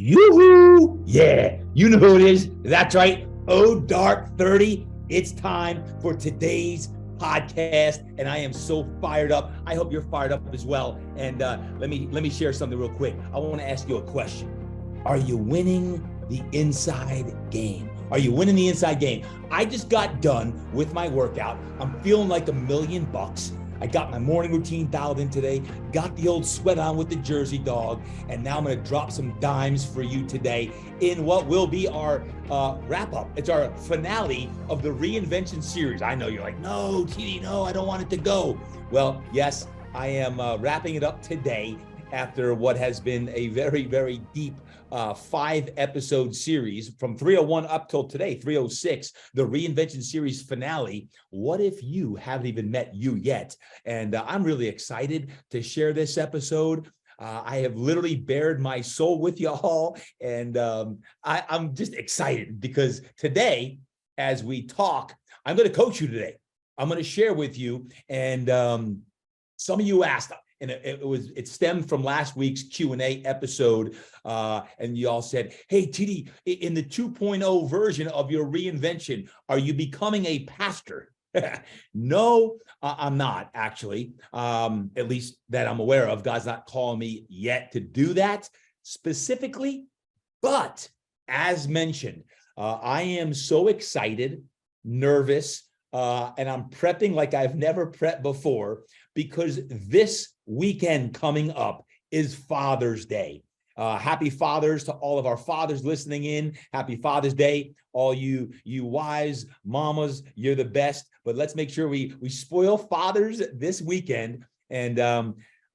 Yoo-hoo! Yeah, you know who it is. That's right. Oh, Dark 30. It's time for today's podcast, and I am so fired up. I hope you're fired up as well. And let me share something real quick. I want to ask you a question. Are you winning the inside game? Are you winning the inside game? I just got done with my workout. I'm feeling like $1,000,000. I got my morning routine dialed in today, got the old sweat on with the Jersey dog, and now I'm going to drop some dimes for you today in what will be our wrap-up. It's our finale of the Reinvention Series. I know you're like, no, TD, no, I don't want it to go. Well, yes, I am wrapping it up today after what has been a very, very deep 5-episode series from 301 up till today, 306, the Reinvention Series finale. What if you haven't even met you yet? And I'm really excited to share this episode. I have literally bared my soul with you all, and I'm just excited because today, as we talk, I'm going to coach you today. I'm going to share with you, and some of you asked, and it stemmed from last week's Q&A episode, and you all said, hey, TD, in the 2.0 version of your reinvention, are you becoming a pastor? No, I'm not, actually, at least that I'm aware of. God's not calling me yet to do that specifically, but as mentioned, I am so excited, nervous, and I'm prepping like I've never prepped before, because this weekend coming up is Father's Day. Happy Fathers to all of our fathers listening in. Happy Father's Day. All you wives, mamas, you're the best. But let's make sure we spoil fathers this weekend. And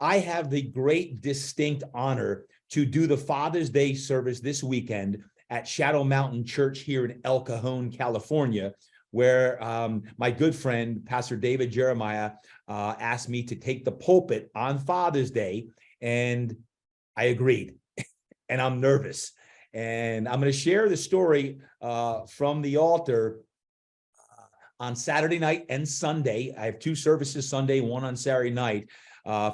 I have the great, distinct honor to do the Father's Day service this weekend at Shadow Mountain Church here in El Cajon, California, where my good friend, Pastor David Jeremiah, asked me to take the pulpit on Father's Day, and I agreed, and I'm nervous. And I'm going to share the story from the altar on Saturday night and Sunday. I have 2 services Sunday, 1 on Saturday night,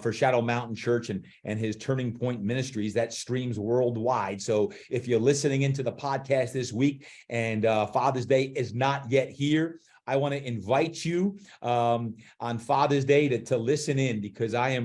for Shadow Mountain Church and his Turning Point Ministries that streams worldwide. So if you're listening into the podcast this week and Father's Day is not yet here, I want to invite you on Father's Day to listen in, because I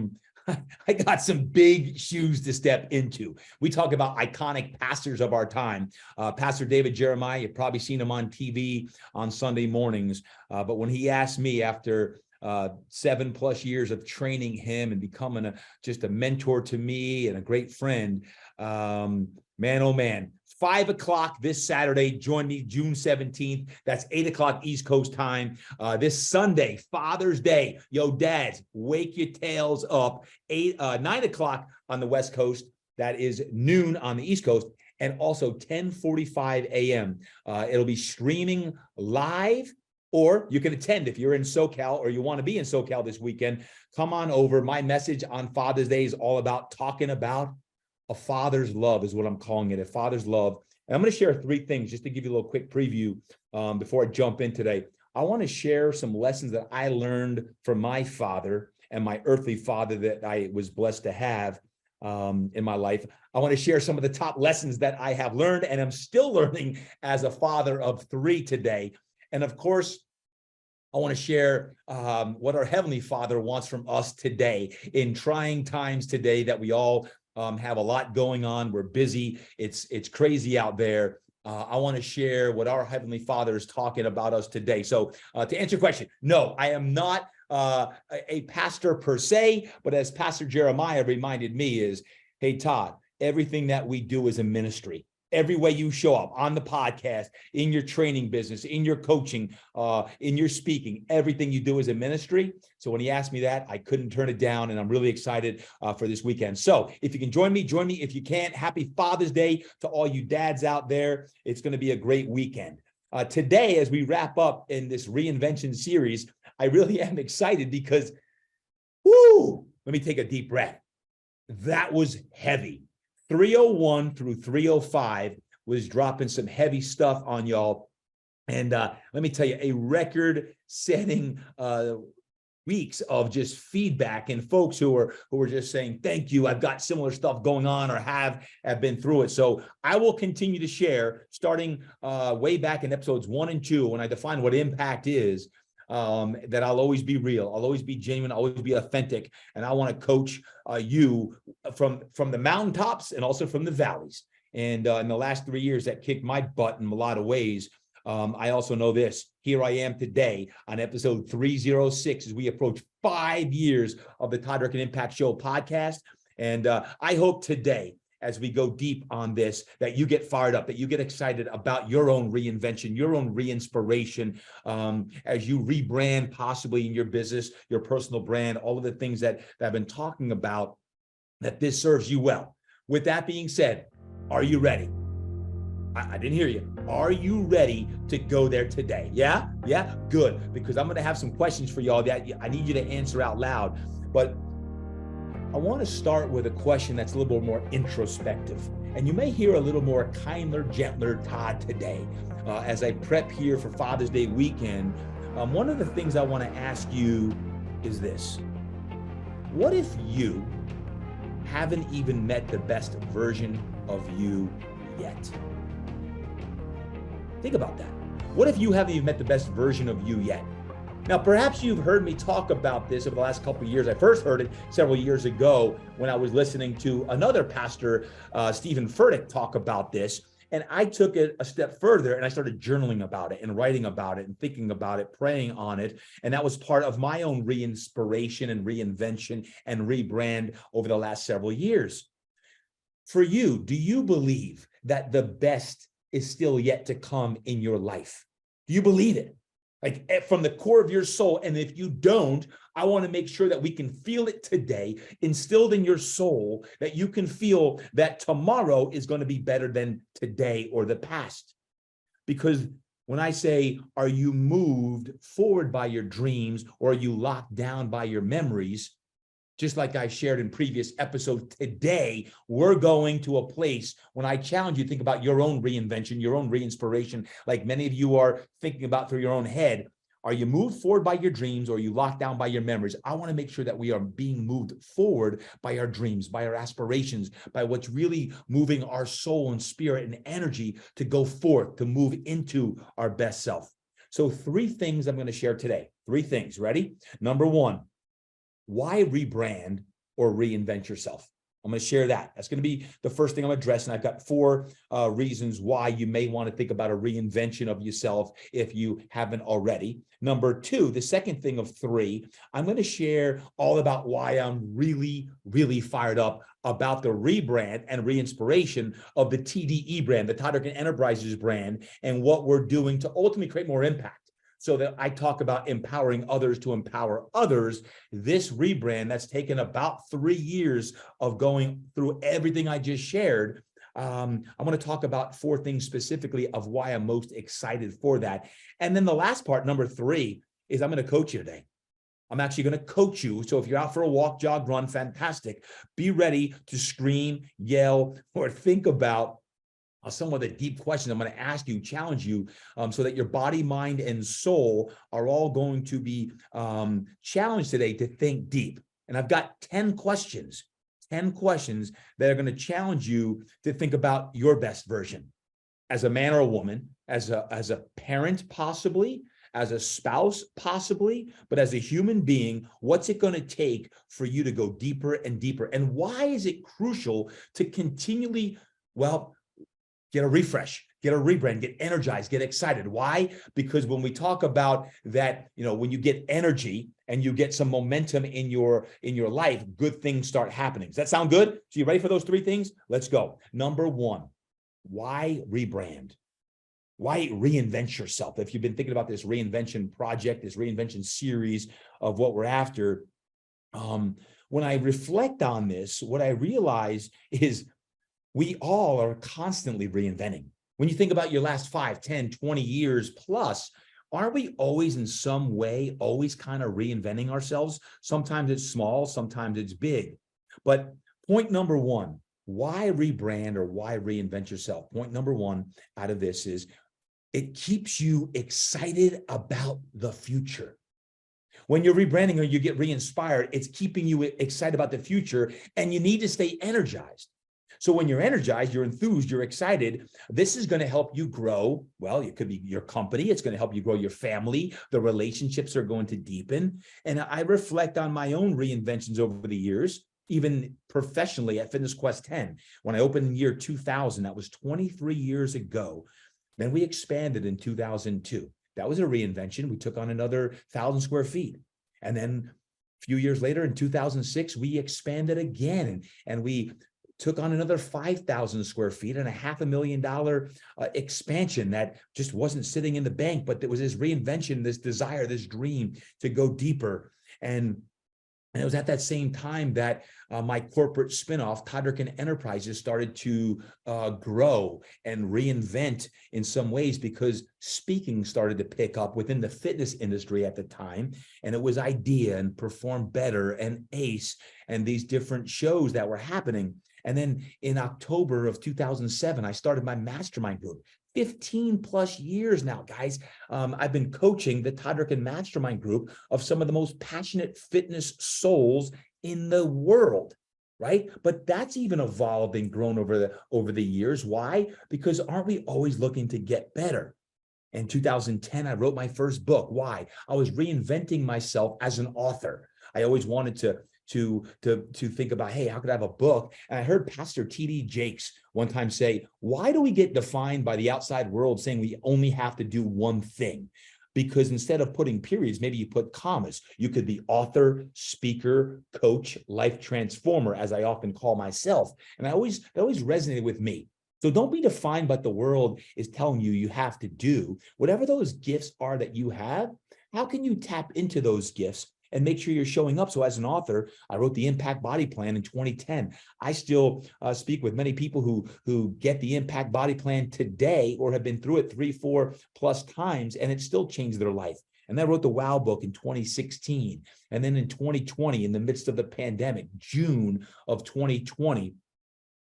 got some big shoes to step into. We talk about iconic pastors of our time. Pastor David Jeremiah, you've probably seen him on TV on Sunday mornings. But when he asked me, after 7+ years of training him and becoming just a mentor to me and a great friend, man, oh man, 5 o'clock this Saturday. Join me June 17th. That's 8 o'clock East Coast time. This Sunday, Father's Day. Yo, dads, wake your tails up. 9 o'clock on the West Coast. That is noon on the East Coast. And also 10:45 a.m. It'll be streaming live, or you can attend if you're in SoCal or you want to be in SoCal this weekend. Come on over. My message on Father's Day is all about talking about a father's love, is what I'm calling it, a father's love. And I'm going to share 3 things just to give you a little quick preview before I jump in today. I want to share some lessons that I learned from my father and my earthly father that I was blessed to have in my life. I want to share some of the top lessons that I have learned and I'm still learning as a father of 3 today. And of course, I want to share what our Heavenly Father wants from us today in trying times today that we all have a lot going on. We're busy. It's crazy out there. I want to share what our Heavenly Father is talking about us today. So to answer your question, no, I am not a pastor per se, but as Pastor Jeremiah reminded me is, hey, Todd, everything that we do is a ministry. Every way you show up on the podcast, in your training business, in your coaching, in your speaking, everything you do is a ministry. So when he asked me that, I couldn't turn it down, and I'm really excited for this weekend. So if you can join me, join me. If you can't, happy Father's Day to all you dads out there. It's going to be a great weekend. Today, as we wrap up in this Reinvention series, I really am excited because, whoo, let me take a deep breath. That was heavy. 301 through 305 was dropping some heavy stuff on y'all. And let me tell you, a record-setting weeks of just feedback and folks who are just saying, thank you. I've got similar stuff going on or have been through it. So I will continue to share starting way back in episodes 1 and 2, when I define what impact is, that I'll always be real. I'll always be genuine. I'll always be authentic. And I want to coach you from the mountaintops and also from the valleys. And in the last 3 years, that kicked my butt in a lot of ways. I also know this. Here I am today on episode 306 as we approach 5 years of the Todd Durkin Impact Show podcast. And I hope today, as we go deep on this, that you get fired up, that you get excited about your own reinvention, your own re-inspiration, as you rebrand possibly in your business, your personal brand, all of the things that I've been talking about, that this serves you well. With that being said, are you ready? I didn't hear you. Are you ready to go there today? Yeah? Yeah? Good. Because I'm going to have some questions for y'all that I need you to answer out loud. But I want to start with a question that's a little bit more introspective. And you may hear a little more kinder, gentler Todd today. As I prep here for Father's Day weekend, one of the things I want to ask you is this. What if you haven't even met the best version of you yet? Think about that. What if you haven't even met the best version of you yet? Now, perhaps you've heard me talk about this over the last couple of years. I first heard it several years ago when I was listening to another pastor, Stephen Furtick, talk about this. And I took it a step further and I started journaling about it and writing about it and thinking about it, praying on it. And that was part of my own re-inspiration and reinvention and rebrand over the last several years. For you, do you believe that the best is still yet to come in your life? Do you believe it? Like from the core of your soul? And if you don't, I want to make sure that we can feel it today, instilled in your soul, that you can feel that tomorrow is going to be better than today or the past. Because when I say, are you moved forward by your dreams or are you locked down by your memories? Just like I shared in previous episodes, today, we're going to a place when I challenge you to think about your own reinvention, your own re-inspiration, like many of you are thinking about through your own head. Are you moved forward by your dreams or are you locked down by your memories? I want to make sure that we are being moved forward by our dreams, by our aspirations, by what's really moving our soul and spirit and energy to go forth, to move into our best self. So 3 things I'm going to share today. 3 things. Ready? Number 1. Why rebrand or reinvent yourself? I'm going to share that. That's going to be the first thing I'm addressing. I've got 4 reasons why you may want to think about a reinvention of yourself if you haven't already. Number 2, the second thing of 3, I'm going to share all about why I'm really, really fired up about the rebrand and re-inspiration of the TDE brand, the Todd Durkin Enterprises brand, and what we're doing to ultimately create more impact. So that I talk about empowering others to empower others. This rebrand that's taken about 3 years of going through everything I just shared. I want to talk about 4 things specifically of why I'm most excited for that. And then the last part, number 3, is I'm going to coach you today. I'm actually going to coach you. So if you're out for a walk, jog, run, fantastic. Be ready to scream, yell, or think about some of the deep questions I'm going to ask you, challenge you, so that your body, mind, and soul are all going to be challenged today to think deep. And I've got 10 questions that are going to challenge you to think about your best version as a man or a woman, as a parent, possibly, as a spouse, possibly, but as a human being. What's it going to take for you to go deeper and deeper? And why is it crucial to continually, get a refresh, get a rebrand, get energized, get excited? Why? Because when we talk about that, when you get energy and you get some momentum in your life, good things start happening. Does that sound good? So you ready for those 3 things? Let's go. Number 1, why rebrand? Why reinvent yourself? If you've been thinking about this reinvention project, this reinvention series of what we're after, when I reflect on this, what I realize is we all are constantly reinventing. When you think about your last 5, 10, 20 years plus, aren't we always in some way, always kind of reinventing ourselves? Sometimes it's small, sometimes it's big. But point number 1, why rebrand or why reinvent yourself? Point number 1 out of this is it keeps you excited about the future. When you're rebranding or you get re-inspired, it's keeping you excited about the future, and you need to stay energized. So when you're energized, you're enthused, you're excited, this is going to help you grow. Well, it could be your company. It's going to help you grow your family. The relationships are going to deepen. And I reflect on my own reinventions over the years, even professionally at Fitness Quest 10. When I opened in year 2000, that was 23 years ago. Then we expanded in 2002. That was a reinvention. We took on another 1,000 square feet. And then a few years later, in 2006, we expanded again, and we took on another 5,000 square feet and a $500,000 expansion that just wasn't sitting in the bank, but there was this reinvention, this desire, this dream to go deeper. And it was at that same time that my corporate spinoff, Todd Durkin Enterprises, started to grow and reinvent in some ways, because speaking started to pick up within the fitness industry at the time. And it was Idea and Perform Better and ACE and these different shows that were happening. And then in October of 2007, I started my mastermind group. 15 plus years now, guys. I've been coaching the Todd Durkin Mastermind group of some of the most passionate fitness souls in the world, right? But that's even evolved and grown over the years. Why? Because aren't we always looking to get better? In 2010, I wrote my first book. Why? I was reinventing myself as an author. I always wanted to think about, hey, how could I have a book? And I heard Pastor T.D. Jakes one time say, why do we get defined by the outside world saying we only have to do one thing? Because instead of putting periods, maybe you put commas. You could be author, speaker, coach, life transformer, as I often call myself. And that always resonated with me. So don't be defined by what the world is telling you have to do. Whatever those gifts are that you have, how can you tap into those gifts and make sure you're showing up? So as an author, I wrote the Impact Body Plan in 2010. I still speak with many people who get the Impact Body Plan today or have been through it 3-4 plus times, and it still changed their life. And then I wrote the Wow book in 2016. And then in 2020, in the midst of the pandemic, June of 2020,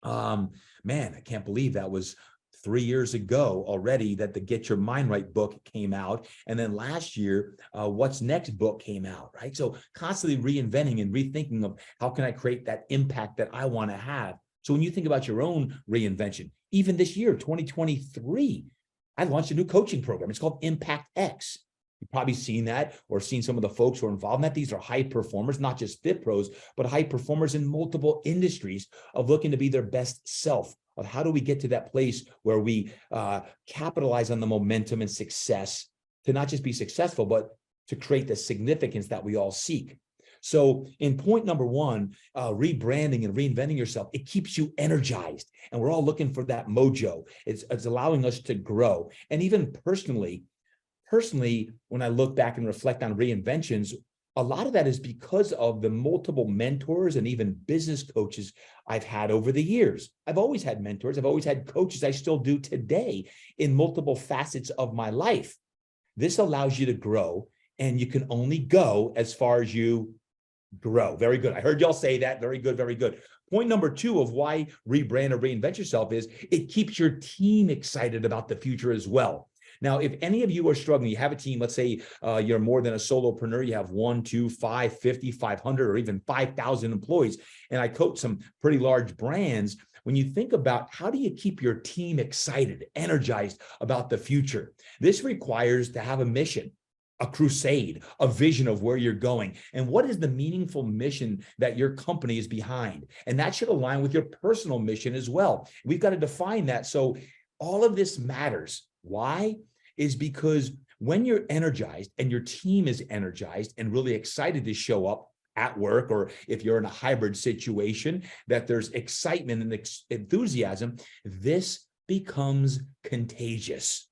man, I can't believe that was 3 years ago already that the Get Your Mind Right book came out. And then last year, What's Next book came out, right? So constantly reinventing and rethinking of how can I create that impact that I want to have. So when you think about your own reinvention, even this year, 2023, I launched a new coaching program. It's called Impact X. You've probably seen that or seen some of the folks who are involved in that. These are high performers, not just fit pros, but high performers in multiple industries of looking to be their best self. Of how do we get to that place where we capitalize on the momentum and success to not just be successful, but to create the significance that we all seek. So in point number one, rebranding and reinventing yourself, it keeps you energized. And we're all looking for that mojo. It's allowing us to grow. And even personally, when I look back and reflect on reinventions, a lot of that is because of the multiple mentors and even business coaches I've had over the years. I've always had mentors. I've always had coaches. I still do today in multiple facets of my life. This allows you to grow, and you can only go as far as you grow. Very good. I heard y'all say that. Very good. Very good. Point number two of why rebrand or reinvent yourself is it keeps your team excited about the future as well. Now, if any of you are struggling, you have a team, let's say you're more than a solopreneur, you have 1, 2, 5, 50, 500, or even 5,000 employees, and I coach some pretty large brands. When you think about how do you keep your team excited, energized about the future, this requires to have a mission, a crusade, a vision of where you're going. And what is the meaningful mission that your company is behind? And that should align with your personal mission as well. We've got to define that. So all of this matters. Why? Is because when you're energized and your team is energized and really excited to show up at work, or if you're in a hybrid situation, that there's excitement and enthusiasm, this becomes contagious.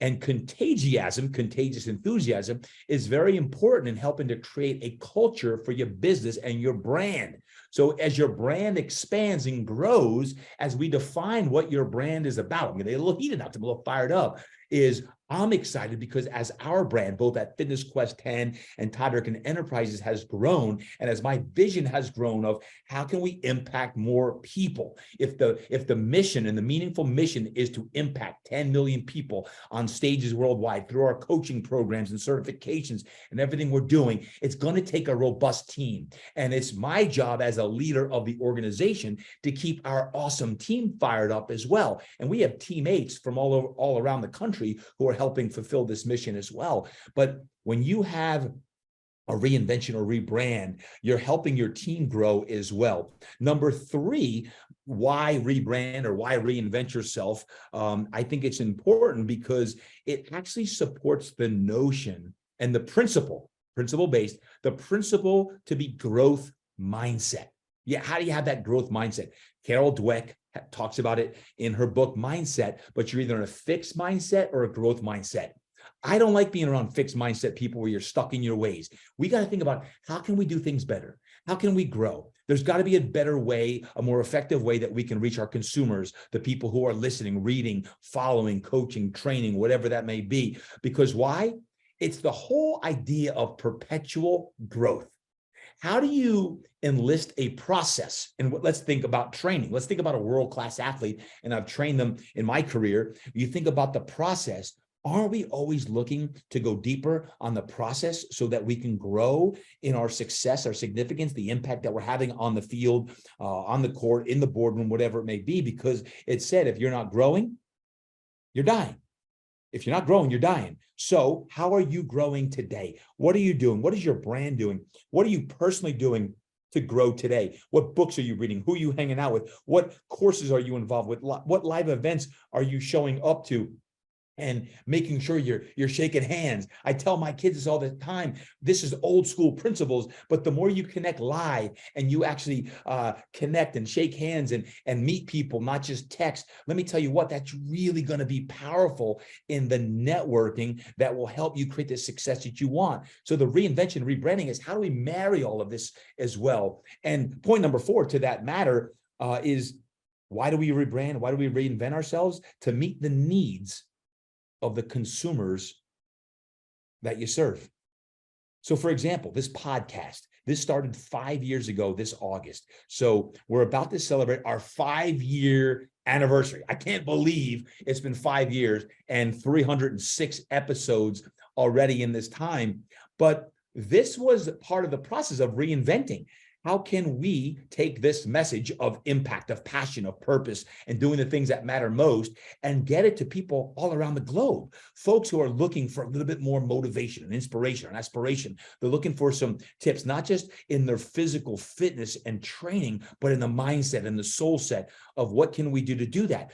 And contagious enthusiasm is very important in helping to create a culture for your business and your brand. So as your brand expands and grows, as we define what your brand is about, I'm getting a little heated up, I'm a little fired up. is I'm excited because as our brand, both at Fitness Quest 10 and Todd Durkin Enterprises has grown, and as my vision has grown of how can we impact more people? If the mission and the meaningful mission is to impact 10 million people on stages worldwide through our coaching programs and certifications and everything we're doing, it's going to take a robust team. And it's my job as a leader of the organization to keep our awesome team fired up as well. And we have teammates from all around the country who are helping fulfill this mission as well. But when you have a reinvention or rebrand, you're helping your team grow as well. Number three, why rebrand or why reinvent yourself? I think it's important because it actually supports the notion and the principle-based, the principle to be growth mindset. Yeah, how do you have that growth mindset? Carol Dweck talks about it in her book Mindset, but you're either in a fixed mindset or a growth mindset. I don't like being around fixed mindset people where you're stuck in your ways. We got to think about how can we do things better? How can we grow? There's got to be a better way, a more effective way that we can reach our consumers, the people who are listening, reading, following, coaching, training, whatever that may be. Because why? It's the whole idea of perpetual growth. How do you enlist a process? And let's think about training. Let's think about a world-class athlete, and I've trained them in my career. You think about the process. Are we always looking to go deeper on the process so that we can grow in our success, our significance, the impact that we're having on the field, on the court, in the boardroom, whatever it may be? Because it said, if you're not growing, you're dying. If you're not growing, you're dying. So how are you growing today? What are you doing? What is your brand doing? What are you personally doing to grow today? What books are you reading? Who are you hanging out with? What courses are you involved with? What live events are you showing up to? And making sure you're shaking hands. I tell my kids this all the time. This is old school principles, but the more you connect live and you actually connect and shake hands and meet people, not just text, let me tell you what, that's really going to be powerful in the networking that will help you create the success that you want. So the reinvention, rebranding is how do we marry all of this as well? And point number 4 to that matter is why do we rebrand? Why do we reinvent ourselves? To meet the needs of the consumers that you serve. So for example, this podcast, this started 5 years ago this August. So we're about to celebrate our 5-year anniversary. I can't believe it's been 5 years and 306 episodes already in this time. But this was part of the process of reinventing. How can we take this message of impact, of passion, of purpose, and doing the things that matter most and get it to people all around the globe? Folks who are looking for a little bit more motivation and inspiration and aspiration. They're looking for some tips, not just in their physical fitness and training, but in the mindset and the soul set of what can we do to do that.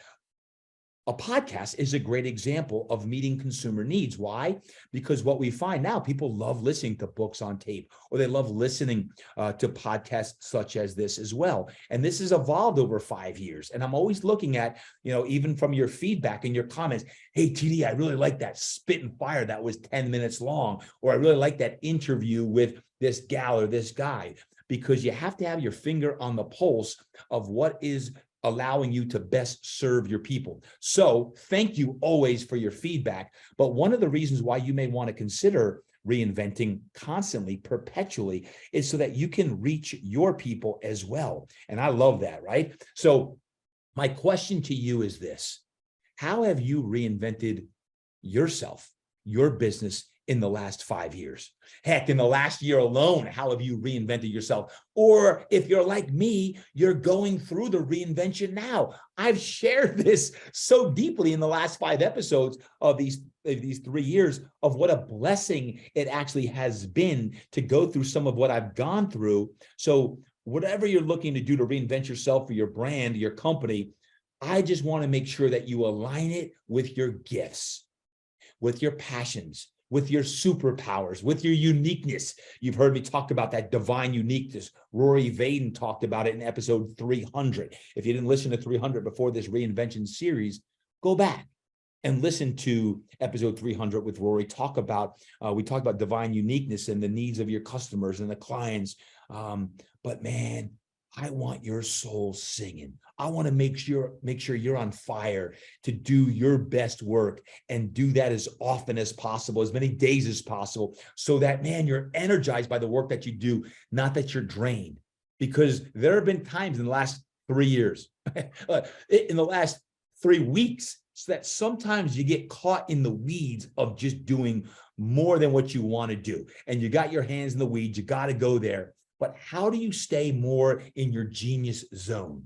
A podcast is a great example of meeting consumer needs. Why? Because what we find now, people love listening to books on tape, or they love listening to podcasts such as this as well. And this has evolved over 5 years. And I'm always looking at, even from your feedback and your comments, hey, TD, I really like that spit and fire that was 10 minutes long, or I really like that interview with this gal or this guy, because you have to have your finger on the pulse of what is allowing you to best serve your people. So thank you always for your feedback. But one of the reasons why you may want to consider reinventing constantly, perpetually, is so that you can reach your people as well. And I love that, right? So my question to you is this: how have you reinvented yourself, your business, in the last 5 years? Heck, in the last year alone, how have you reinvented yourself? Or if you're like me, you're going through the reinvention now. I've shared this so deeply in the last 5 episodes of these 3 years of what a blessing it actually has been to go through some of what I've gone through. So whatever you're looking to do to reinvent yourself or your brand, your company, I just want to make sure that you align it with your gifts, with your passions, with your superpowers, with your uniqueness. You've heard me talk about that divine uniqueness. Rory Vaden talked about it in episode 300. If you didn't listen to 300 before this Reinvention series, go back and listen to episode 300 with Rory. We talked about divine uniqueness and the needs of your customers and the clients. But man, I want your soul singing. I want to make sure you're on fire to do your best work and do that as often as possible, as many days as possible, so that, man, you're energized by the work that you do, not that you're drained. Because there have been times in the last 3 years, in the last 3 weeks, so that sometimes you get caught in the weeds of just doing more than what you want to do. And you got your hands in the weeds, you got to go there. But how do you stay more in your genius zone?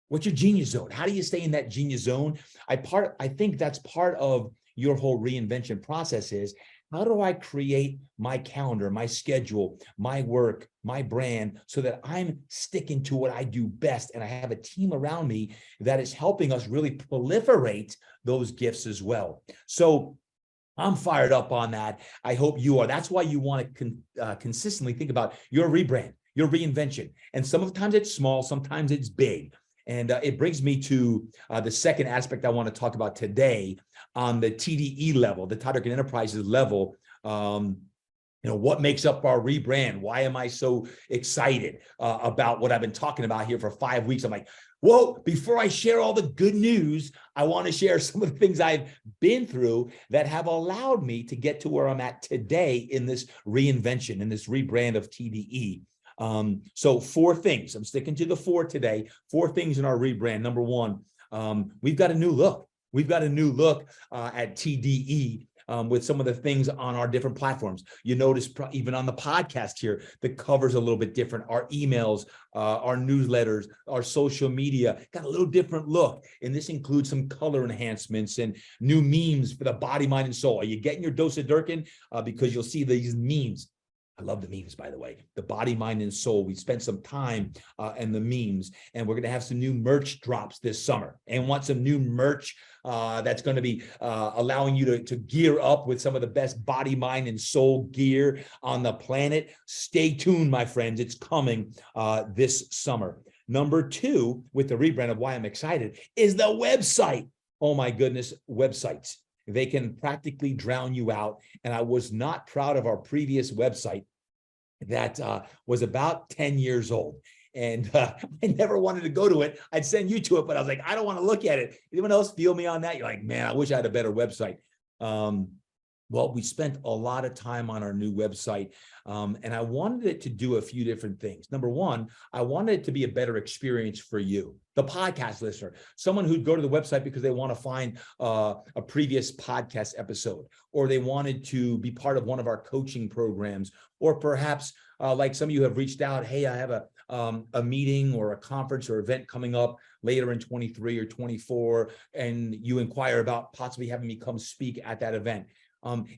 What's your genius zone? How do you stay in that genius zone? I think that's part of your whole reinvention process is, how do I create my calendar, my schedule, my work, my brand, so that I'm sticking to what I do best, and I have a team around me that is helping us really proliferate those gifts as well. So I'm fired up on that. I hope you are. That's why you want to consistently think about your rebrand, your reinvention. And sometimes it's small, sometimes it's big. And it brings me to the second aspect I want to talk about today on the TDE level, the Todd Durkin Enterprises level. What makes up our rebrand? Why am I so excited about what I've been talking about here for 5 weeks? I'm like, whoa, before I share all the good news, I want to share some of the things I've been through that have allowed me to get to where I'm at today in this reinvention, in this rebrand of TDE. So 4 things. I'm sticking to the 4 today. 4 things in our rebrand. Number 1, we've got a new look. We've got a new look at TDE. With some of the things on our different platforms. You notice even on the podcast here, the cover's a little bit different. Our emails, our newsletters, our social media got a little different look. And this includes some color enhancements and new memes for the body, mind, and soul. Are you getting your dose of Durkin? Because you'll see these memes. I love the memes, by the way. The body, mind, and soul. We spent some time in the memes, and we're going to have some new merch drops this summer, and want some new merch that's going to be allowing you to gear up with some of the best body, mind, and soul gear on the planet. Stay tuned, my friends. It's coming this summer. Number 2, with the rebrand of why I'm excited, is the website. Oh my goodness, websites. They can practically drown you out. And I was not proud of our previous website that was about 10 years old. And I never wanted to go to it. I'd send you to it, but I was like, I don't want to look at it. Anyone else feel me on that? You're like, man, I wish I had a better website. Well, we spent a lot of time on our new website, and I wanted it to do a few different things. Number 1, I wanted it to be a better experience for you, the podcast listener, someone who'd go to the website because they want to find a previous podcast episode, or they wanted to be part of one of our coaching programs, or perhaps like some of you have reached out, hey, I have a meeting or a conference or event coming up later in 23 or 24, and you inquire about possibly having me come speak at that event.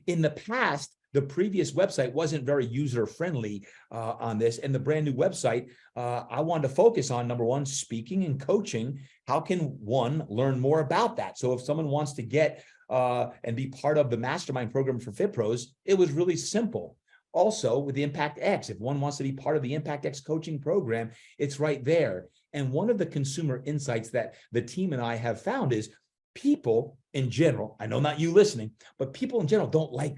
In the past, the previous website wasn't very user-friendly on this, and the brand new website, I wanted to focus on, number 1, speaking and coaching. How can one learn more about that? So if someone wants to get and be part of the mastermind program for Fit Pros, it was really simple. Also, with the Impact X, if one wants to be part of the Impact X coaching program, it's right there. And one of the consumer insights that the team and I have found is people in general, I know not you listening, but people in general don't like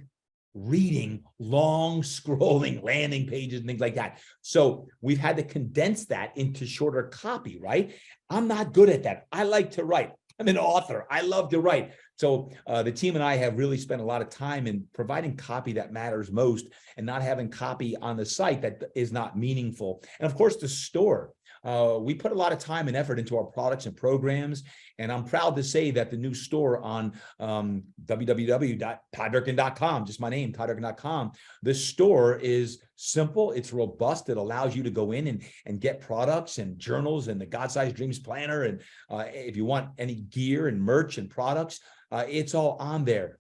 reading long scrolling landing pages and things like that. So we've had to condense that into shorter copy, right? I'm not good at that. I like to write. I'm an author. I love to write. So the team and I have really spent a lot of time in providing copy that matters most, and not having copy on the site that is not meaningful. And of course, the store. We put a lot of time and effort into our products and programs, and I'm proud to say that the new store on www.todddurkin.com, just my name, todddurkin.com, the store is simple, it's robust, it allows you to go in and get products and journals and the God-Sized Dreams Planner, and if you want any gear and merch and products, it's all on there.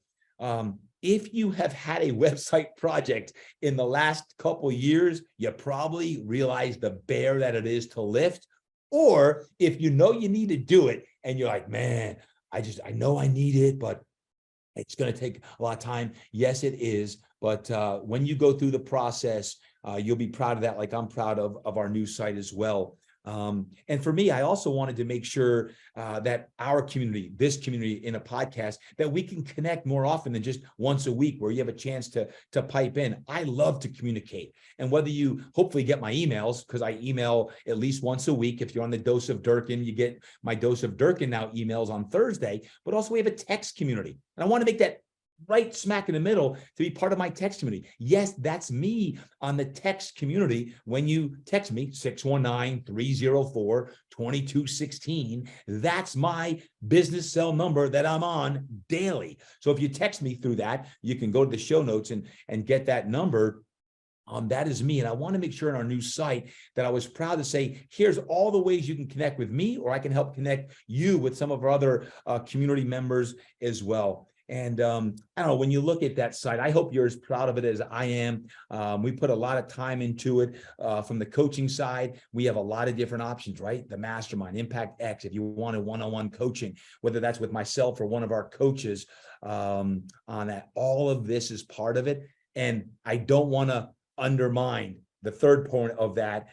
If you have had a website project in the last couple years, you probably realize the bear that it is to lift. Or if you know you need to do it and you're like, man, I know I need it, but it's going to take a lot of time. Yes, it is. But when you go through the process, you'll be proud of that, like I'm proud of our new site as well. And for me, I also wanted to make sure that our community, this community in a podcast, that we can connect more often than just once a week where you have a chance to pipe in. I love to communicate. And whether you hopefully get my emails, because I email at least once a week. If you're on the Dose of Durkin, you get my Dose of Durkin now emails on Thursday, but also we have a text community. And I want to make that right smack in the middle to be part of my text community. Yes, that's me on the text community. When you text me, 619-304-2216, that's my business cell number that I'm on daily. So if you text me through that, you can go to the show notes and get that number. That is me. And I want to make sure in our new site that I was proud to say, here's all the ways you can connect with me, or I can help connect you with some of our other community members as well. And I don't know, when you look at that site, I hope you're as proud of it as I am. We put a lot of time into it. From the coaching side, we have a lot of different options, right? The Mastermind, Impact X, if you want a one-on-one coaching, whether that's with myself or one of our coaches on that. All of this is part of it. And I don't want to undermine the third point of that,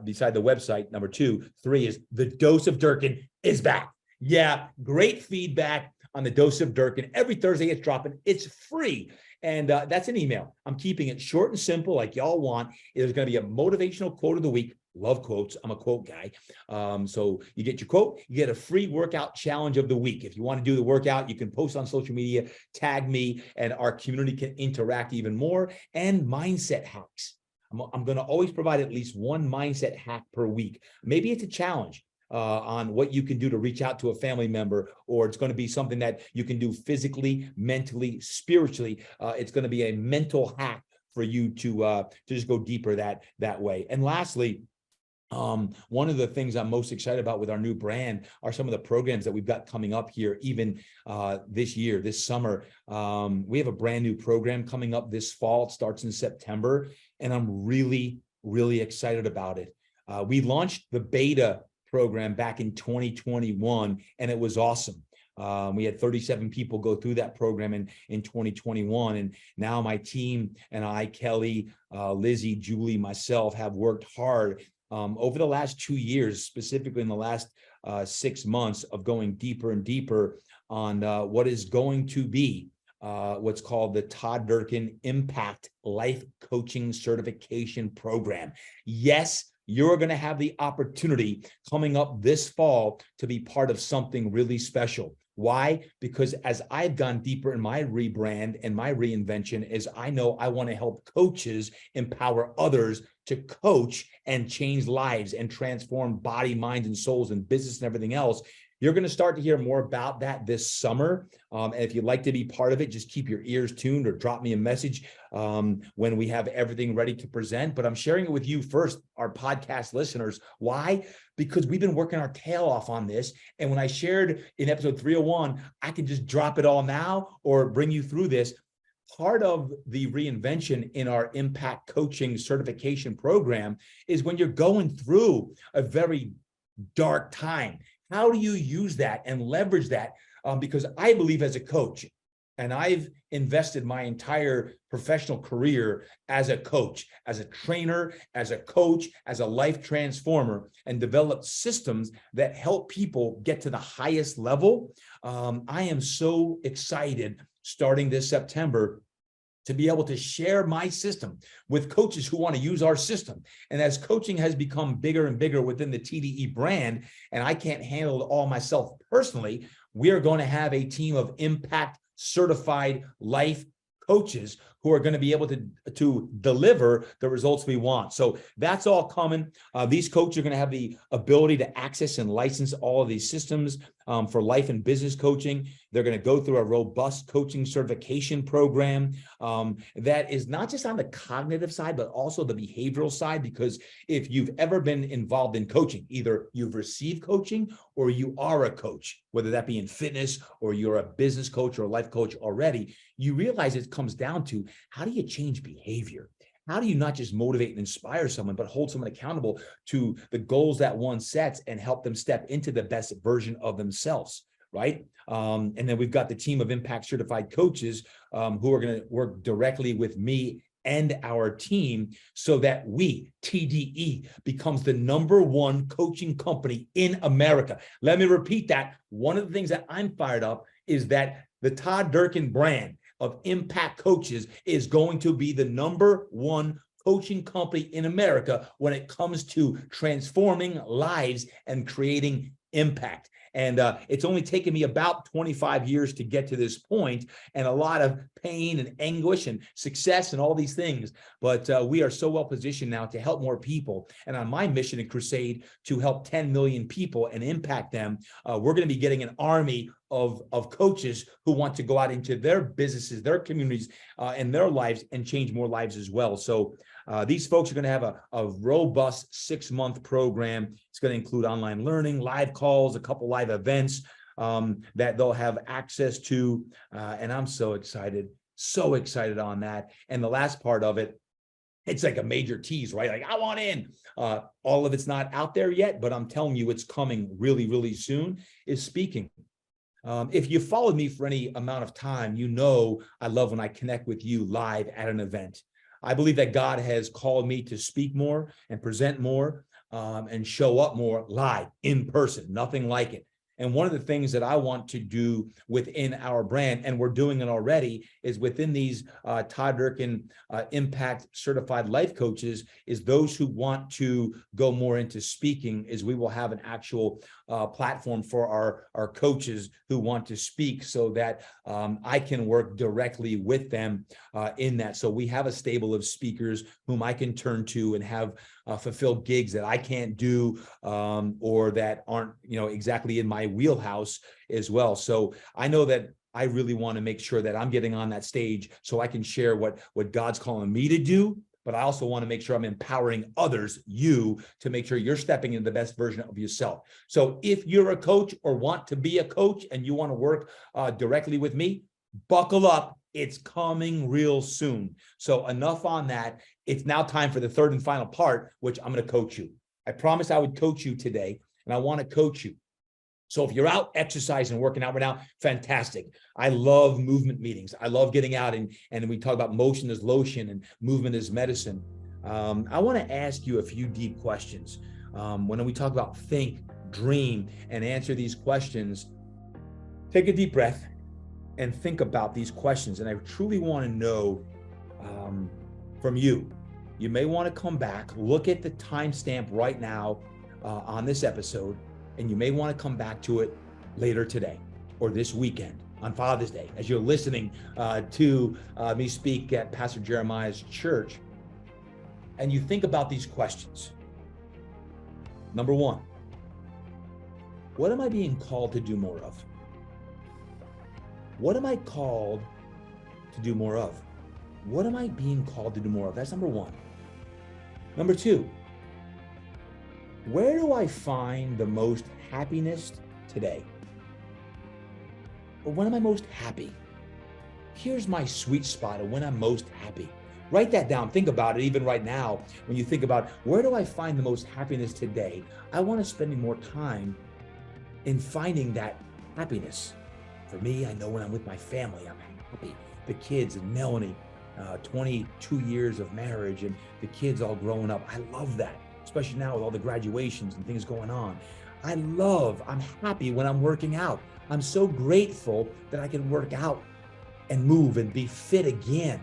beside the website, number 2. 3 is the Dose of Durkin is back. Yeah, great feedback on the Dose of Durkin. Every Thursday it's dropping. It's free. And that's an email. I'm keeping it short and simple like y'all want. There's going to be a motivational quote of the week. Love quotes. I'm a quote guy. So you get your quote, you get a free workout challenge of the week. If you want to do the workout, you can post on social media, tag me, and our community can interact even more. And mindset hacks. I'm going to always provide at least one mindset hack per week. Maybe it's a challenge on what you can do to reach out to a family member, or it's going to be something that you can do physically, mentally, spiritually. It's going to be a mental hack for you to just go deeper that way. And lastly, one of the things I'm most excited about with our new brand are some of the programs that we've got coming up here, even this year, this summer. We have a brand new program coming up this fall. It starts in September, and I'm really, really excited about it. We launched the beta program back in 2021, and it was awesome. We had 37 people go through that program in 2021. And now my team and I, Kelly, Lizzie, Julie, myself, have worked hard over the last 2 years, specifically in the last 6 months, of going deeper and deeper on what is going to be what's called the Todd Durkin Impact Life Coaching Certification Program. Yes, you're going to have the opportunity coming up this fall to be part of something really special. Why? Because as I've gone deeper in my rebrand and my reinvention, is I know I want to help coaches empower others to coach and change lives and transform body, mind, and souls and business and everything else. You're going to start to hear more about that this summer. And if you'd like to be part of it, just keep your ears tuned or drop me a message when we have everything ready to present. But I'm sharing it with you first, our podcast listeners. Why? Because we've been working our tail off on this. And when I shared in episode 301, I can just drop it all now or bring you through this. Part of the reinvention in our impact coaching certification program is when you're going through a very dark time. How do you use that and leverage that? Because I believe as a coach, and I've invested my entire professional career as a coach, as a trainer, as a coach, as a life transformer, and developed systems that help people get to the highest level. I am so excited starting this September to be able to share my system with coaches who want to use our system. And as coaching has become bigger and bigger within the TDE brand, and I can't handle it all myself personally, we are going to have a team of impact certified life coaches who are going to be able to deliver the results we want. So that's all coming. These coaches are going to have the ability to access and license all of these systems for life and business coaching. They're going to go through a robust coaching certification program that is not just on the cognitive side, but also the behavioral side. Because if you've ever been involved in coaching, either you've received coaching or you are a coach, whether that be in fitness or you're a business coach or a life coach already, you realize it comes down to, how do you change behavior? How do you not just motivate and inspire someone, but hold someone accountable to the goals that one sets and help them step into the best version of themselves, right? And then we've got the team of impact certified coaches who are going to work directly with me and our team so that we, TDE, becomes the #1 coaching company in America. Let me repeat that. One of the things that I'm fired up is that the Todd Durkin brand of impact coaches is going to be the #1 coaching company in America when it comes to transforming lives and creating impact. And it's only taken me about 25 years to get to this point, and a lot of pain and anguish and success and all these things. But we are so well positioned now to help more people. And on my mission and crusade to help 10 million people and impact them, we're going to be getting an army of coaches who want to go out into their businesses, their communities, and their lives and change more lives as well. So these folks are going to have a robust 6-month program. It's going to include online learning, live calls, a couple live events that they'll have access to. And I'm so excited on that. And the last part of it, it's like a major tease, right? Like, I want in. All of it's not out there yet, but I'm telling you, it's coming really, really soon, is speaking. If you followed me for any amount of time, you know I love when I connect with you live at an event. I believe that God has called me to speak more and present more and show up more live, in person, nothing like it. And one of the things that I want to do within our brand, and we're doing it already, is within these Todd Durkin Impact Certified Life Coaches, is those who want to go more into speaking, is we will have an actual platform for our coaches who want to speak so that I can work directly with them in that. So we have a stable of speakers whom I can turn to and have fulfill gigs that I can't do or that aren't, exactly in my wheelhouse as well. So I know that I really want to make sure that I'm getting on that stage so I can share what God's calling me to do. But I also want to make sure I'm empowering others, you, to make sure you're stepping into the best version of yourself. So if you're a coach or want to be a coach and you want to work directly with me, buckle up. It's coming real soon. So enough on that. It's now time for the third and final part, which I'm going to coach you. I promised I would coach you today, and I want to coach you. So if you're out exercising and working out right now, fantastic. I love movement meetings. I love getting out and we talk about motion as lotion and movement as medicine. I want to ask you a few deep questions. When we talk about think, dream, and answer these questions, take a deep breath and think about these questions. And I truly want to know from you. You may want to come back, look at the timestamp right now on this episode, and you may want to come back to it later today or this weekend on Father's Day as you're listening to me speak at Pastor Jeremiah's church. And you think about these questions. Number one, what am I being called to do more of? What am I called to do more of? What am I being called to do more of? That's number one. Number two, where do I find the most happiness today? Or when am I most happy? Here's my sweet spot of when I'm most happy. Write that down. Think about it even right now. When you think about where do I find the most happiness today, I want to spend more time in finding that happiness. For me, I know when I'm with my family, I'm happy. The kids and Melanie, 22 years of marriage and the kids all growing up. I love that. Especially now with all the graduations and things going on. I'm happy when I'm working out. I'm so grateful that I can work out and move and be fit again,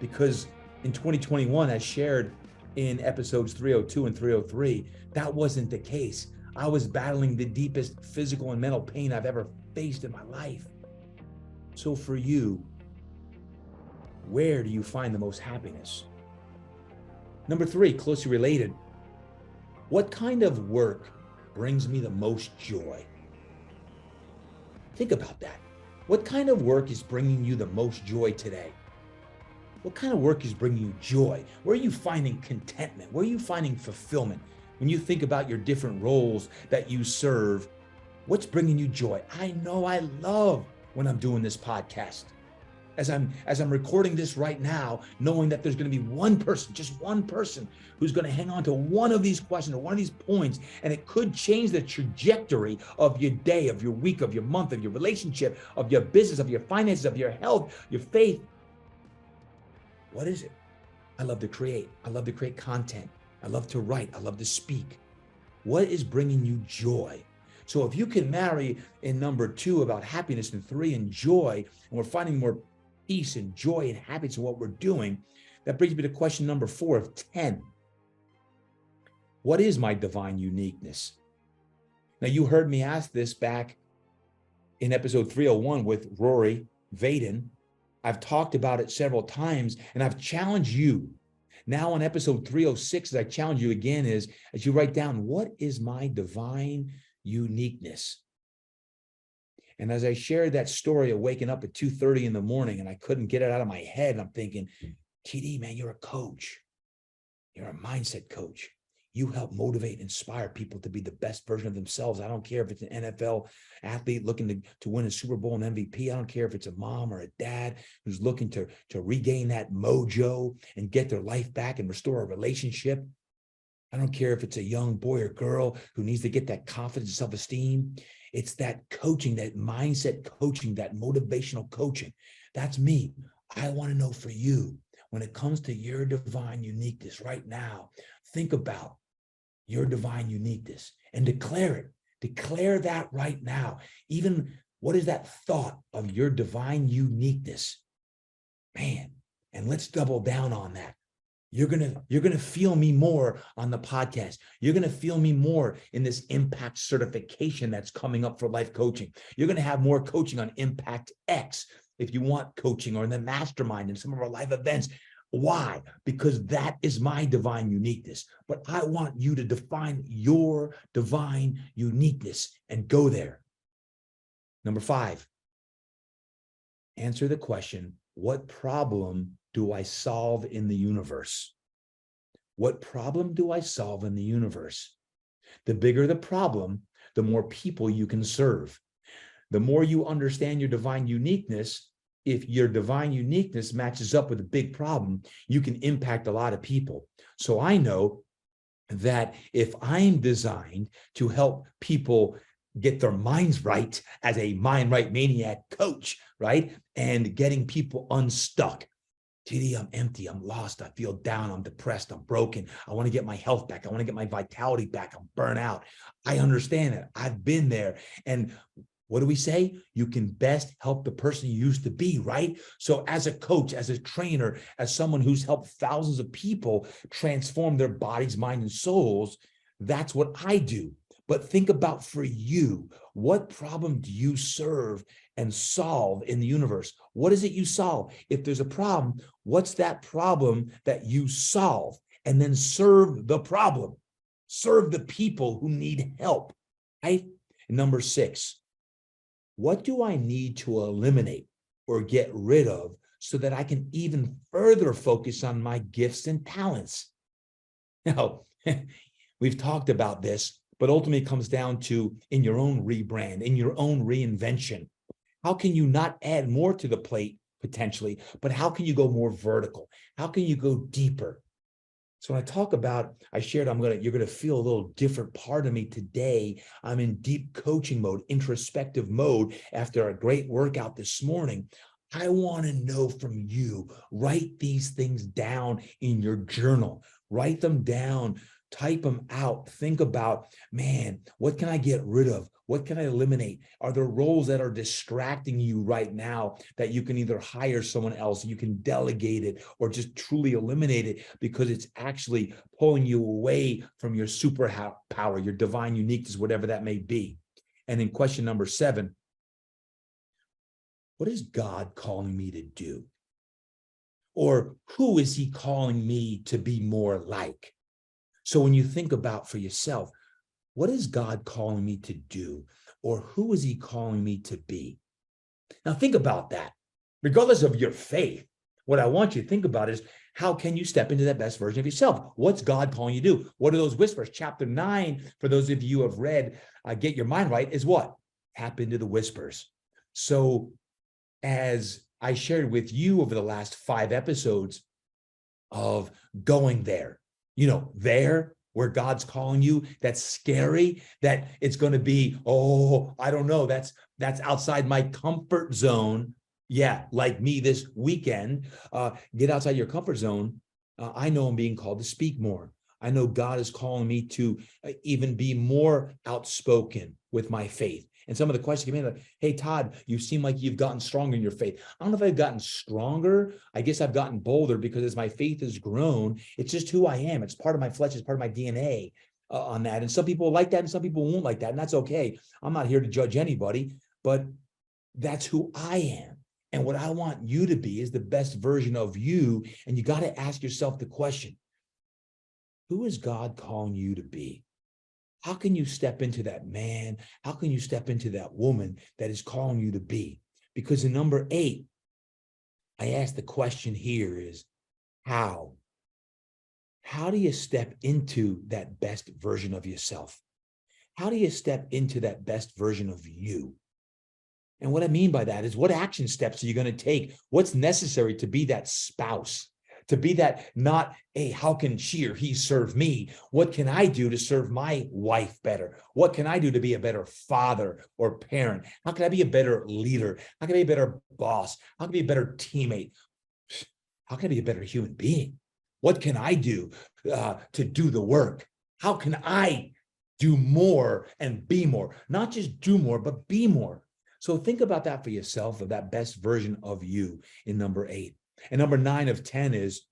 because in 2021, as shared in episodes 302 and 303, that wasn't the case. I was battling the deepest physical and mental pain I've ever faced in my life. So for you, where do you find the most happiness? Number three, closely related, what kind of work brings me the most joy? Think about that. What kind of work is bringing you the most joy today? What kind of work is bringing you joy? Where are you finding contentment? Where are you finding fulfillment? When you think about your different roles that you serve, what's bringing you joy? I know I love when I'm doing this podcast. As I'm recording this right now, knowing that there's going to be one person, just one person, who's going to hang on to one of these questions or one of these points, and it could change the trajectory of your day, of your week, of your month, of your relationship, of your business, of your finances, of your health, your faith. What is it? I love to create. I love to create content. I love to write. I love to speak. What is bringing you joy? So if you can marry in number 2 about happiness and 3 in joy, and we're finding more peace and joy and happiness in what we're doing, that brings me to question number 4 of 10. What is my divine uniqueness? Now, you heard me ask this back in episode 301 with Rory Vaden. I've talked about it several times, and I've challenged you. Now on episode 306, as I challenge you again, is as you write down, what is my divine uniqueness? And as I shared that story of waking up at 2:30 in the morning and I couldn't get it out of my head, and I'm thinking, TD, man, you're a coach. You're a mindset coach. You help motivate and inspire people to be the best version of themselves. I don't care if it's an NFL athlete looking to win a Super Bowl and MVP. I don't care if it's a mom or a dad who's looking to regain that mojo and get their life back and restore a relationship. I don't care if it's a young boy or girl who needs to get that confidence and self-esteem. It's that coaching, that mindset coaching, that motivational coaching. That's me. I want to know for you, when it comes to your divine uniqueness right now, think about your divine uniqueness and declare it. Declare that right now. Even what is that thought of your divine uniqueness? Man, and let's double down on that. You're gonna feel me more on the podcast. You're gonna feel me more in this impact certification that's coming up for life coaching. You're gonna have more coaching on Impact X if you want coaching, or in the mastermind and some of our live events. Why? Because that is my divine uniqueness. But I want you to define your divine uniqueness and go there. Number 5, answer the question, what problem do I solve in the universe? What problem do I solve in the universe? The bigger the problem, the more people you can serve. The more you understand your divine uniqueness, if your divine uniqueness matches up with a big problem, you can impact a lot of people. So I know that if I'm designed to help people get their minds right as a mind right maniac coach, right? And getting people unstuck. TD, I'm empty, I'm lost, I feel down, I'm depressed, I'm broken. I want to get my health back. I want to get my vitality back. I'm burnt out. I understand it. I've been there. And what do we say? You can best help the person you used to be, right? So as a coach, as a trainer, as someone who's helped thousands of people transform their bodies, mind, and souls, that's what I do. But think about for you, what problem do you serve and solve in the universe? What is it you solve? If there's a problem, what's that problem that you solve? And then serve the problem. Serve the people who need help, right? And number 6, what do I need to eliminate or get rid of so that I can even further focus on my gifts and talents? Now, we've talked about this, but ultimately it comes down to in your own rebrand, in your own reinvention. How can you not add more to the plate potentially, but how can you go more vertical? How can you go deeper? So when I talk about, I shared, you're gonna feel a little different part of me today. I'm in deep coaching mode, introspective mode after a great workout this morning. I want to know from you, write these things down in your journal, write them down, type them out, think about, man, what can I get rid of? What can I eliminate? Are there roles that are distracting you right now that you can either hire someone else, you can delegate it, or just truly eliminate it because it's actually pulling you away from your superpower, your divine uniqueness, whatever that may be. And then question number 7, what is God calling me to do? Or who is he calling me to be more like? So when you think about for yourself, what is God calling me to do? Or who is he calling me to be? Now think about that. Regardless of your faith, what I want you to think about is, how can you step into that best version of yourself? What's God calling you to do? What are those whispers? Chapter 9, for those of you who have read Get Your Mind Right, is what? Tap into the whispers. So as I shared with you over the last 5 episodes of going there, there where God's calling you, that's scary, that it's going to be, oh, I don't know, that's outside my comfort zone. Yeah, like me this weekend, get outside your comfort zone. I know I'm being called to speak more. I know God is calling me to even be more outspoken with my faith. And some of the questions came in like, hey, Todd, you seem like you've gotten stronger in your faith. I don't know if I've gotten stronger. I guess I've gotten bolder because as my faith has grown, it's just who I am. It's part of my flesh. It's part of my DNA on that. And some people like that and some people won't like that. And that's okay. I'm not here to judge anybody, but that's who I am. And what I want you to be is the best version of you. And you got to ask yourself the question, who is God calling you to be? How can you step into that man? How can you step into that woman that is calling you to be? Because in number 8, I asked the question here is how? How do you step into that best version of yourself? How do you step into that best version of you? And what I mean by that is what action steps are you going to take? What's necessary to be that spouse? To be that not, hey, how can she or he serve me? What can I do to serve my wife better? What can I do to be a better father or parent? How can I be a better leader? How can I be a better boss? How can I be a better teammate? How can I be a better human being? What can I do to do the work? How can I do more and be more? Not just do more, but be more. So think about that for yourself, of that best version of you in number 8. And number 9 of 10 is,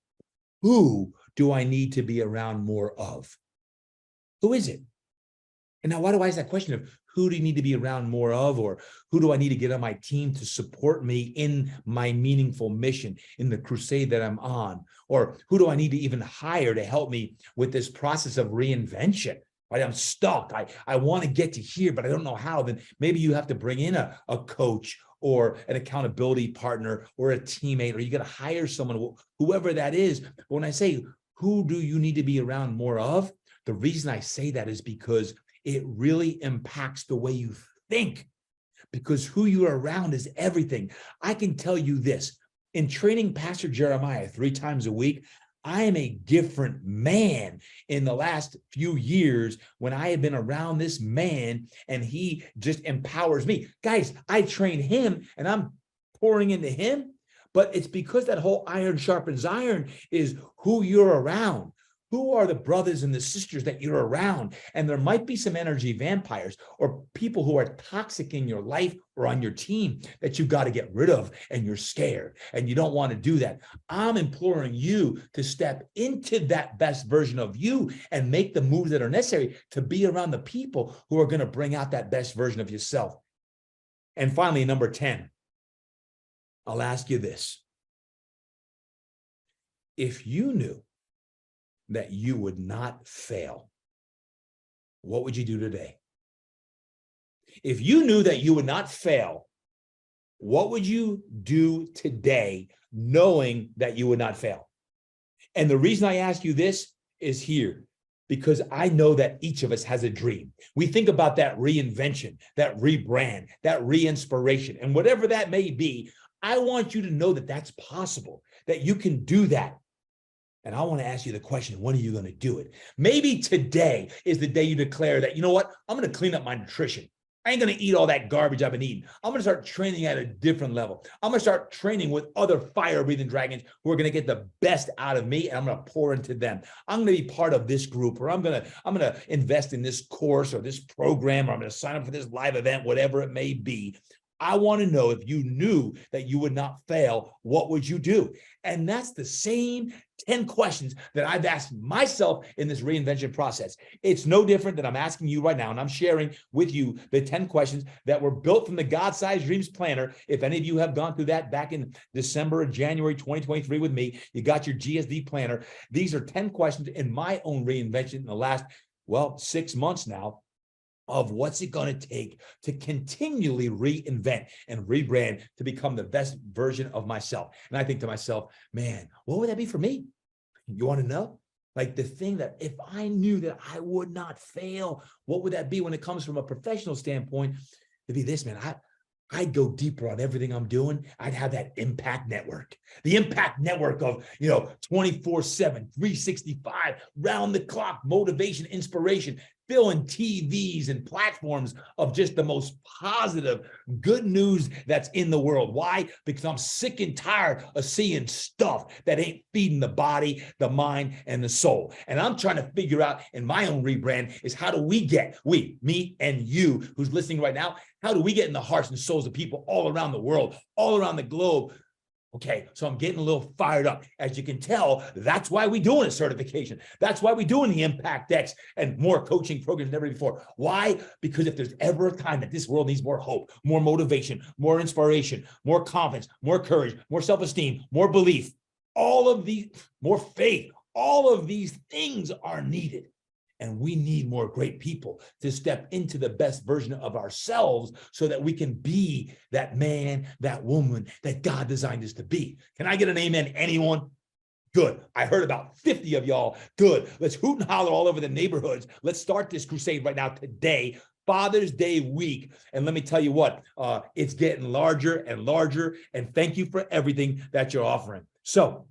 who do I need to be around more of? Who is it? And now, why do I ask that question of who do you need to be around more of, or who do I need to get on my team to support me in my meaningful mission, in the crusade that I'm on? Or who do I need to even hire to help me with this process of reinvention? Right? I'm stuck. I want to get to here, but I don't know how. Then maybe you have to bring in a coach or an accountability partner or a teammate, or you got to hire someone, whoever that is. But when I say, who do you need to be around more of? The reason I say that is because it really impacts the way you think, because who you're around is everything. I can tell you this, in training Pastor Jeremiah 3 times a week, I am a different man in the last few years when I have been around this man and he just empowers me. Guys, I train him and I'm pouring into him, but it's because that whole iron sharpens iron is who you're around. Who are the brothers and the sisters that you're around? And there might be some energy vampires or people who are toxic in your life or on your team that you've got to get rid of, and you're scared and you don't want to do that. I'm imploring you to step into that best version of you and make the moves that are necessary to be around the people who are going to bring out that best version of yourself. And finally, number 10, I'll ask you this. If you knew that you would not fail, what would you do today? If you knew that you would not fail, what would you do today knowing that you would not fail? And the reason I ask you this is here, because I know that each of us has a dream. We think about that reinvention, that rebrand, that re-inspiration, and whatever that may be, I want you to know that that's possible, that you can do that. And I want to ask you the question, when are you going to do it? Maybe today is the day you declare that, you know what, I'm going to clean up my nutrition. I ain't going to eat all that garbage I've been eating. I'm going to start training at a different level. I'm going to start training with other fire-breathing dragons who are going to get the best out of me, and I'm going to pour into them. I'm going to be part of this group, or I'm going to invest in this course or this program, or I'm going to sign up for this live event, whatever it may be. I want to know, if you knew that you would not fail, what would you do? And that's the same 10 questions that I've asked myself in this reinvention process. It's no different than I'm asking you right now, and I'm sharing with you the 10 questions that were built from the God-Sized Dreams Planner. If any of you have gone through that back in December or January 2023 with me, you got your GSD planner. These are 10 questions in my own reinvention in the last, 6 months now, of what's it going to take to continually reinvent and rebrand to become the best version of myself. And I think to myself, man, what would that be for me? You want to know? Like the thing that if I knew that I would not fail, what would that be when it comes from a professional standpoint? It'd be this, man. I'd go deeper on everything I'm doing. I'd have that impact network, the impact network of, 24/7, 365, round the clock, motivation, inspiration, filling TVs and platforms of just the most positive, good news that's in the world. Why? Because I'm sick and tired of seeing stuff that ain't feeding the body, the mind, and the soul. And I'm trying to figure out in my own rebrand is how do we get, me and you who's listening right now, how do we get in the hearts and souls of people all around the world, all around the globe? Okay, so I'm getting a little fired up. As you can tell, that's why we're doing a certification. That's why we're doing the Impact X and more coaching programs than ever before. Why? Because if there's ever a time that this world needs more hope, more motivation, more inspiration, more confidence, more courage, more self-esteem, more belief, all of these, more faith, all of these things are needed. And we need more great people to step into the best version of ourselves so that we can be that man, that woman that God designed us to be. Can I get an amen, anyone? Good. I heard about 50 of y'all. Good. Let's hoot and holler all over the neighborhoods. Let's start this crusade right now today, Father's Day week. And let me tell you what, it's getting larger and larger. And thank you for everything that you're offering. So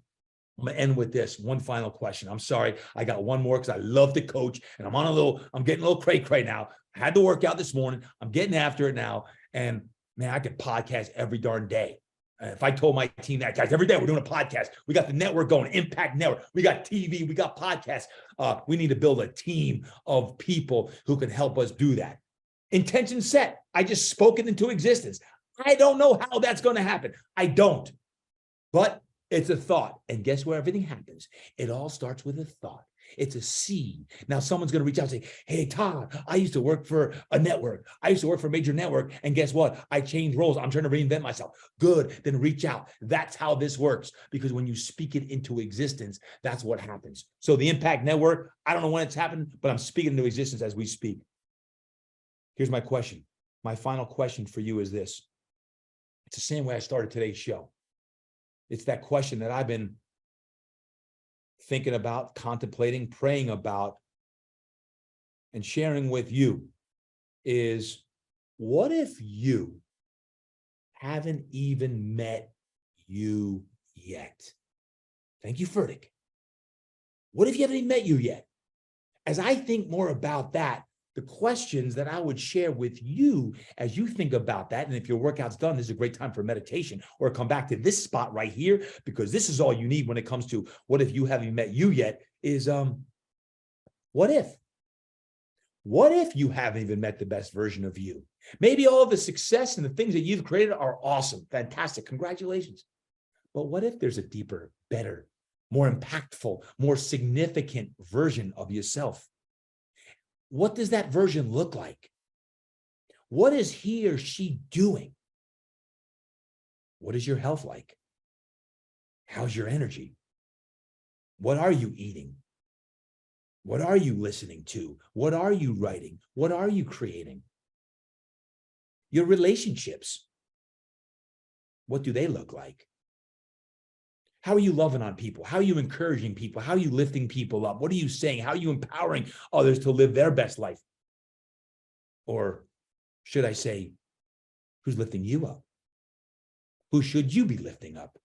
I'm gonna end with this one final question. I'm sorry, I got one more because I love to coach and I'm getting a little cray now. I had to work out this morning. I'm getting after it now. And man, I could podcast every darn day. If I told my team that, guys, every day we're doing a podcast. We got the network going, Impact Network. We got TV, we got podcasts. We need to build a team of people who can help us do that. Intention set. I just spoke it into existence. I don't know how that's going to happen. I don't. But it's a thought. And guess where everything happens? It all starts with a thought. It's a seed. Now someone's going to reach out and say, hey, Todd, I used to work for a network. I used to work for a major network. And guess what? I changed roles. I'm trying to reinvent myself. Good. Then reach out. That's how this works. Because when you speak it into existence, that's what happens. So the Impact Network, I don't know when it's happened, but I'm speaking into existence as we speak. Here's my question. My final question for you is this. It's the same way I started today's show. It's that question that I've been thinking about, contemplating, praying about, and sharing with you is, what if you haven't even met you yet? Thank you, Furtick. What if you haven't even met you yet? As I think more about that, the questions that I would share with you as you think about that, and if your workout's done, this is a great time for meditation, or come back to this spot right here, because this is all you need when it comes to what if you haven't met you yet, is what if? What if you haven't even met the best version of you? Maybe all of the success and the things that you've created are awesome, fantastic, congratulations. But what if there's a deeper, better, more impactful, more significant version of yourself? What does that version look like? What is he or she doing? What is your health like? How's your energy? What are you eating? What are you listening to? What are you writing? What are you creating? Your relationships, what do they look like? How are you loving on people? How are you encouraging people? How are you lifting people up? What are you saying? How are you empowering others to live their best life? Or should I say, who's lifting you up? Who should you be lifting up?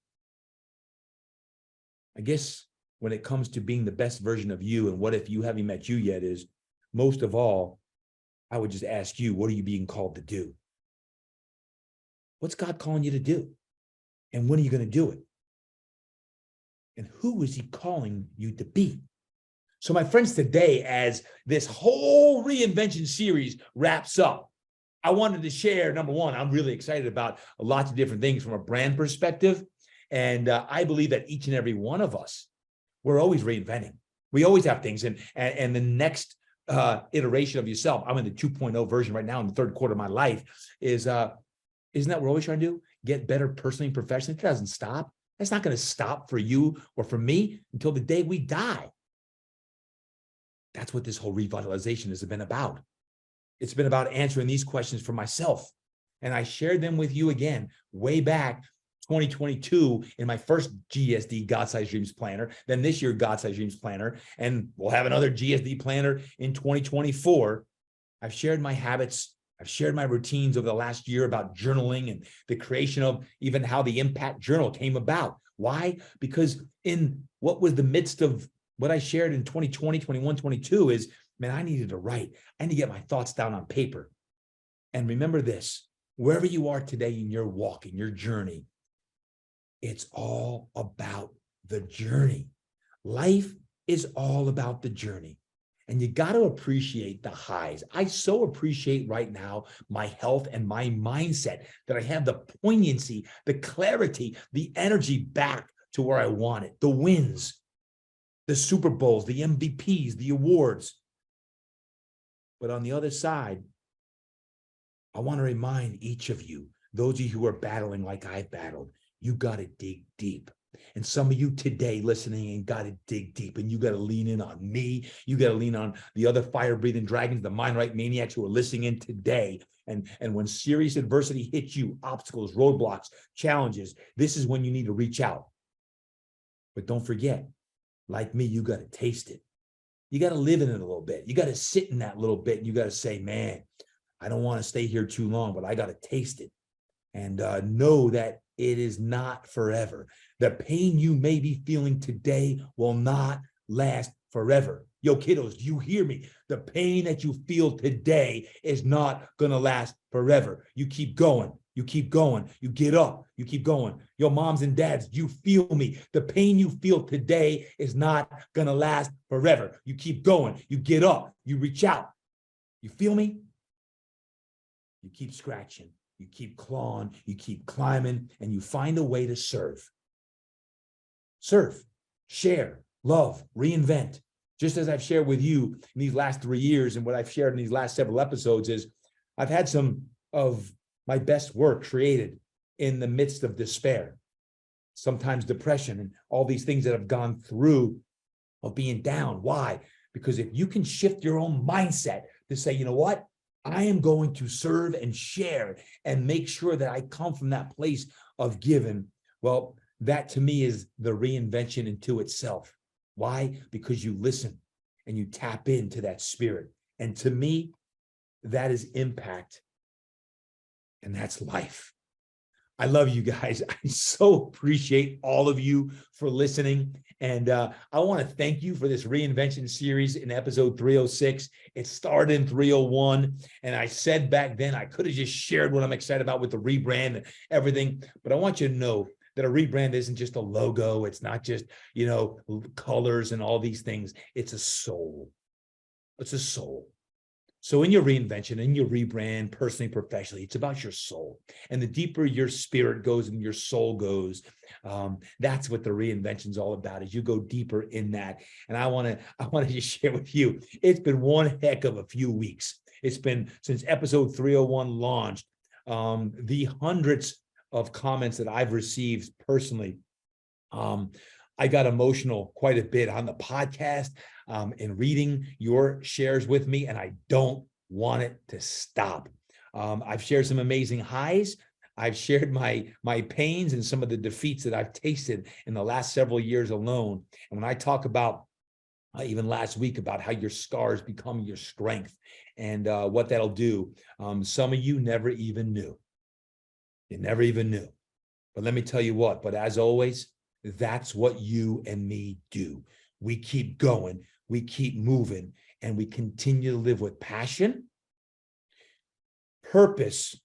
I guess when it comes to being the best version of you, and what if you haven't met you yet, is most of all, I would just ask you, what are you being called to do? What's God calling you to do? And when are you going to do it? And who is he calling you to be? So my friends, today, as this whole Reinvention series wraps up, I wanted to share, number one, I'm really excited about lots of different things from a brand perspective. And I believe that each and every one of us, we're always reinventing. We always have things. And the next iteration of yourself, I'm in the 2.0 version right now in the third quarter of my life, isn't that what we're always trying to do? Get better personally and professionally. It doesn't stop. That's not going to stop for you or for me until the day we die. That's what this whole revitalization has been about. It's been about answering these questions for myself. And I shared them with you again way back 2022 in my first GSD God-Sized Dreams Planner, then this year God-Sized Dreams Planner, and we'll have another GSD Planner in 2024. I've shared my habits. I've shared my routines over the last year about journaling and the creation of even how the Impact Journal came about. Why? Because in what was the midst of what I shared in 2020, 21, 22 is man, I needed to write. I need to get my thoughts down on paper. And remember this, wherever you are today in your walk, in your journey, it's all about the journey. Life is all about the journey. And you got to appreciate the highs. I so appreciate right now my health and my mindset that I have the poignancy, the clarity, the energy back to where I want it, the wins, the Super Bowls, the MVPs, the awards. But on the other side, I want to remind each of you, those of you who are battling like I've battled, you got to dig deep. And some of you today listening and got to dig deep, and you got to lean in on me. You got to lean on the other fire-breathing dragons, the mind-right maniacs who are listening in today. And when serious adversity hits you, obstacles, roadblocks, challenges, this is when you need to reach out. But don't forget, like me, you got to taste it. You got to live in it a little bit. You got to sit in that little bit, and you got to say, man, I don't want to stay here too long, but I got to taste it. And know that it is not forever. The pain you may be feeling today will not last forever. Yo, kiddos, do you hear me? The pain that you feel today is not going to last forever. You keep going. You keep going. You get up. You keep going. Yo, moms and dads, you feel me? The pain you feel today is not going to last forever. You keep going. You get up. You reach out. You feel me? You keep scratching. You keep clawing, you keep climbing, and you find a way to serve. Serve, share, love, reinvent. Just as I've shared with you in these last 3 years, and what I've shared in these last several episodes is I've had some of my best work created in the midst of despair, sometimes depression, and all these things that I've gone through of being down. Why? Because if you can shift your own mindset to say, you know what? I am going to serve and share and make sure that I come from that place of giving. Well, that to me is the reinvention into itself. Why? Because you listen and you tap into that spirit. And to me, that is impact. And that's life. I love you guys. I so appreciate all of you for listening. And I want to thank you for this Reinvention series in episode 306. It started in 301. And I said back then, I could have just shared what I'm excited about with the rebrand and everything. But I want you to know that a rebrand isn't just a logo. It's not just, colors and all these things. It's a soul. It's a soul. So in your reinvention, in your rebrand, personally, professionally, it's about your soul. And the deeper your spirit goes and your soul goes, that's what the reinvention is all about, is you go deeper in that. And I want to just share with you, it's been one heck of a few weeks. It's been since episode 301 launched, the hundreds of comments that I've received personally. I got emotional quite a bit on the podcast in reading your shares with me, and I don't want it to stop. I've shared some amazing highs. I've shared my pains and some of the defeats that I've tasted in the last several years alone. And when I talk about even last week about how your scars become your strength and what that'll do, some of you never even knew. You never even knew. But let me tell you what, but as always, that's what you and me do. We keep going, we keep moving, and we continue to live with passion, purpose,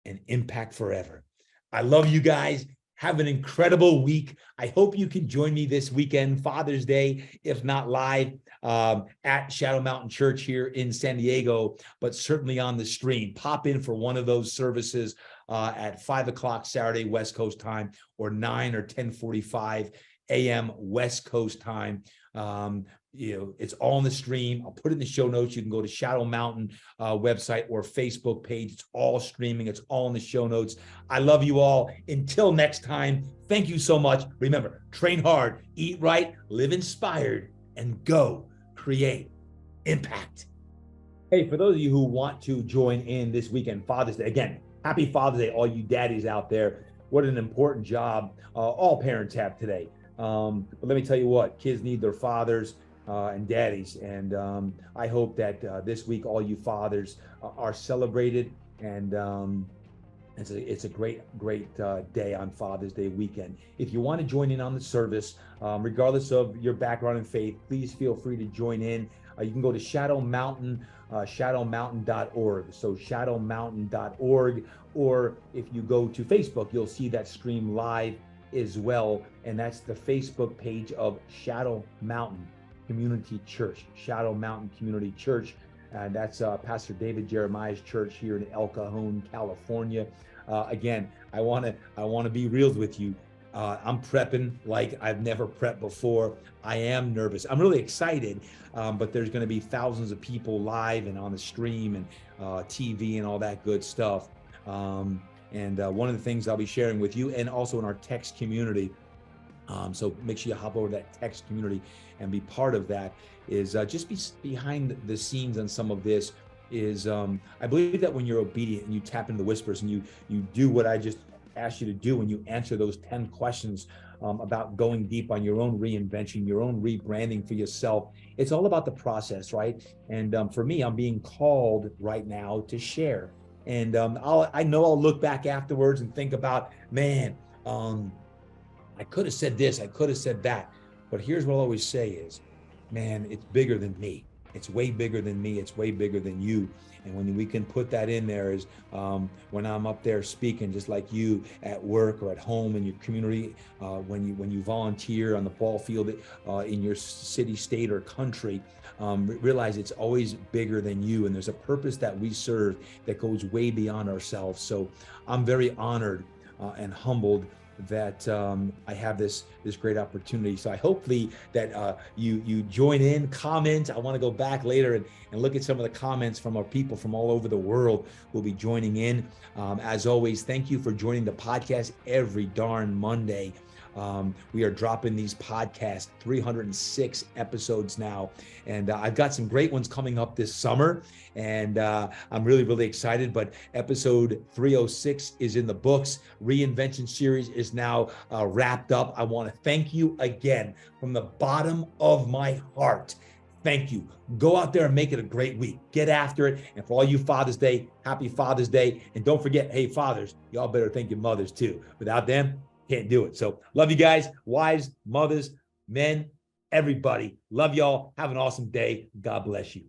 and impact forever. I love you guys. Have an incredible week. I hope you can join me this weekend, Father's Day, if not live at Shadow Mountain Church here in San Diego, but certainly on the stream. Pop in for one of those services at 5 o'clock Saturday, West Coast time, or 9 or 10:45 a.m. West Coast time. It's all on the stream. I'll put it in the show notes. You can go to Shadow Mountain website or Facebook page. It's all streaming. It's all in the show notes. I love you all. Until next time, thank you so much. Remember, train hard, eat right, live inspired, and go create impact. Hey, for those of you who want to join in this weekend, Father's Day, again, happy Father's Day, all you daddies out there. What an important job all parents have today. But let me tell you what, kids need their fathers and daddies. And I hope that this week, all you fathers are celebrated. And it's a great day on Father's Day weekend. If you want to join in on the service, regardless of your background in faith, please feel free to join in. You can go to Shadow Mountain, shadowmountain.org. So shadowmountain.org, or if you go to Facebook, you'll see that stream live as well. And that's the Facebook page of Shadow Mountain Community Church, Shadow Mountain Community Church. And that's Pastor David Jeremiah's church here in El Cajon, California. Again, I want to be real with you. I'm prepping like I've never prepped before. I am nervous. I'm really excited, but there's going to be thousands of people live and on the stream and TV and all that good stuff. And one of the things I'll be sharing with you, and also in our text community, so make sure you hop over to that text community and be part of that, is just be behind the scenes on some of this. Is I believe that when you're obedient and you tap into the whispers and you do what I just asked you to do, and you answer those 10 questions about going deep on your own reinvention, your own rebranding for yourself, it's all about the process, right? And for me, I'm being called right now to share. And I know I'll look back afterwards and think about, man, I could have said this, I could have said that. But here's what I always say is, man, it's bigger than me. It's way bigger than me. It's way bigger than you. And when we can put that in there is when I'm up there speaking, just like you at work or at home in your community, when you volunteer on the ball field in your city, state, or country, realize it's always bigger than you. And there's a purpose that we serve that goes way beyond ourselves. So I'm very honored and humbled that I have this great opportunity. So I hopefully that you join in, comment. I want to go back later and look at some of the comments from our people from all over the world who will be joining in. As always, thank you for joining the podcast every darn Monday. We are dropping these podcasts, 306 episodes now. And I've got some great ones coming up this summer. And I'm really, really excited. But episode 306 is in the books. Reinvention Series is now wrapped up. I want to thank you again from the bottom of my heart. Thank you. Go out there and make it a great week. Get after it. And for all you Father's Day, happy Father's Day. And don't forget, hey, fathers, y'all better thank your mothers too. Without them, can't do it. So love you guys, wives, mothers, men, everybody. Love y'all. Have an awesome day. God bless you.